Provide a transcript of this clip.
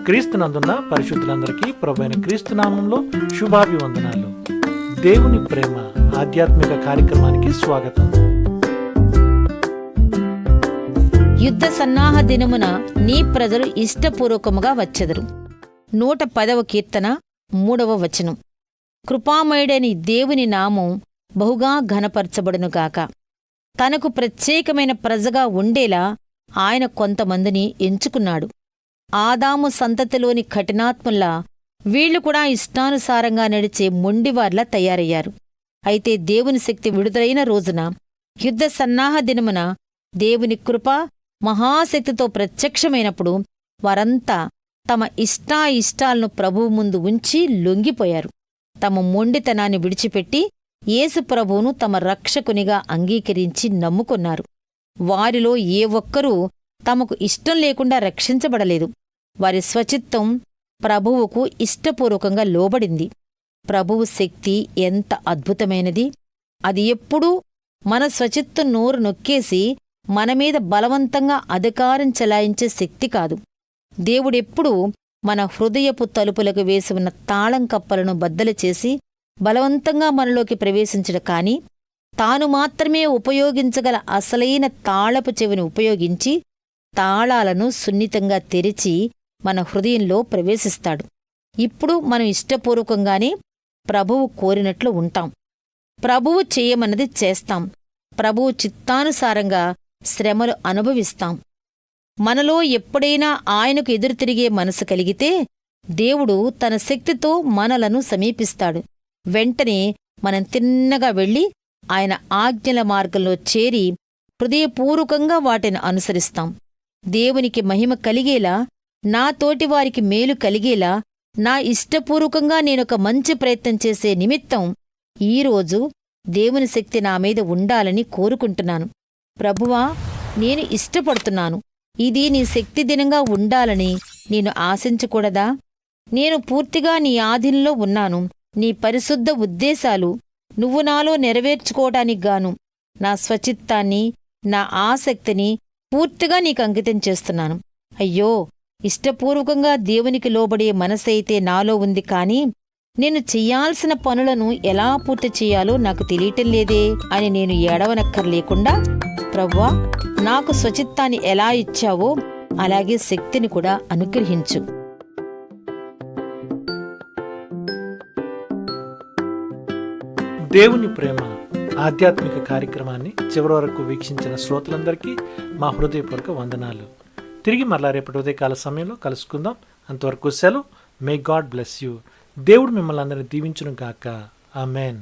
క్రీస్తునందున్న పరిశుద్ధులందరికీ ప్రభువైన క్రీస్తు నామంలో శుభాభివందనాలు. దేవుని ప్రేమ ఆధ్యాత్మిక కార్యక్రమానికి స్వాగతం. యుద్ధ సన్నాహ దినమున నీ ప్రజలు ఇష్టపూర్వకముగా వచ్చెదరు. 110వ కీర్తన 3వ వచనం. కృపామయుడని దేవుని నామం బహుగా ఘనపరచబడునుగాక. తనకు ప్రత్యేకమైన ప్రజగా ఉండేలా ఆయన కొంతమందిని ఎంచుకున్నాడు. ఆదాము సంతతిలోని కఠినాత్ముల్లా వీళ్లు కూడా ఇష్టానుసారంగా నడిచే మొండివార్లా తయారయ్యారు. అయితే దేవుని శక్తి విడుదలైన రోజున, యుద్ధ సన్నాహ దినమున దేవుని కృప మహాశక్తితో ప్రత్యక్షమైనప్పుడు వారంతా తమ ఇష్టాయిష్టాలను ప్రభువు ముందు ఉంచి లొంగిపోయారు. తమ మొండితనాన్ని విడిచిపెట్టి యేసు ప్రభువును తమ రక్షకునిగా అంగీకరించి నమ్ముకొన్నారు. వారిలో ఏ ఒక్కరూ తమకు ఇష్టం లేకుండా రక్షించబడలేదు. వారి స్వచిత్తం ప్రభువుకు ఇష్టపూర్వకంగా లోబడింది. ప్రభువు శక్తి ఎంత అద్భుతమైనది! అది ఎప్పుడూ మన స్వచిత్తం నోరు నొక్కేసి మనమీద బలవంతంగా అధికారం చెలాయించే శక్తి కాదు. దేవుడెప్పుడూ మన హృదయపు తలుపులకు వేసి ఉన్న తాళం కప్పలను బద్దలు చేసి బలవంతంగా మనలోకి ప్రవేశించడు. కాని తాను మాత్రమే ఉపయోగించగల అసలైన తాళపు చెవిని ఉపయోగించి తాళాలను సున్నితంగా తెరిచి మన హృదయంలో ప్రవేశిస్తాడు. ఇప్పుడు మనం ఇష్టపూర్వకంగానే ప్రభువు కోరినట్లు ఉంటాం. ప్రభువు చేయమన్నది చేస్తాం. ప్రభువు చిత్తానుసారంగా శ్రమలు అనుభవిస్తాం. మనలో ఎప్పుడైనా ఆయనకు ఎదురు తిరిగే మనసు కలిగితే దేవుడు తన శక్తితో మనలను సమీపిస్తాడు. వెంటనే మనం తిన్నగా వెళ్ళి ఆయన ఆజ్ఞల మార్గంలో చేరి హృదయపూర్వకంగా వాటిని అనుసరిస్తాం. దేవునికి మహిమ కలిగేలా, నా తోటివారికి మేలు కలిగేలా, నా ఇష్టపూర్వకంగా నేనొక మంచి ప్రయత్నం చేసే నిమిత్తం ఈరోజు దేవుని శక్తి నా మీద ఉండాలని కోరుకుంటున్నాను. ప్రభువా, నేను ఇష్టపడుతున్నాను. ఇది నీ శక్తి దినంగా ఉండాలని నేను ఆశించకూడదా? నేను పూర్తిగా నీ ఆధీనంలో ఉన్నాను. నీ పరిశుద్ధ ఉద్దేశాలు నువ్వు నాలో నెరవేర్చుకోవటానికి గాను నా స్వచిత్తాన్ని, నా ఆసక్తిని పూర్తిగా నీకు అంకితం చేస్తున్నాను. అయ్యో, ఇష్టపూర్వకంగా దేవునికి లోబడే మనసైతే నాలో ఉంది, కాని నేను చెయ్యాల్సిన పనులను ఎలా పూర్తి చెయ్యాలో నాకు తెలియటం లేదే అని నేను ఏడవనక్కర్లేకుండా, ప్రవ్వా, నాకు స్వచిత్తాన్ని ఎలా ఇచ్చావో అలాగే శక్తిని కూడా అనుగ్రహించు. దేవుని ప్రేమ ఆధ్యాత్మిక కార్యక్రమాన్ని చివరి వరకు వీక్షించిన శ్రోతలందరికీ మా హృదయపూర్వక వందనాలు. తిరిగి మరలా రేపటి ఉదయకాల సమయంలో కలుసుకుందాం. అంతవరకు సెలవు. May God bless you. దేవుడు మిమ్మల్ని అందరినీ దీవించును గాక. ఆమెన్.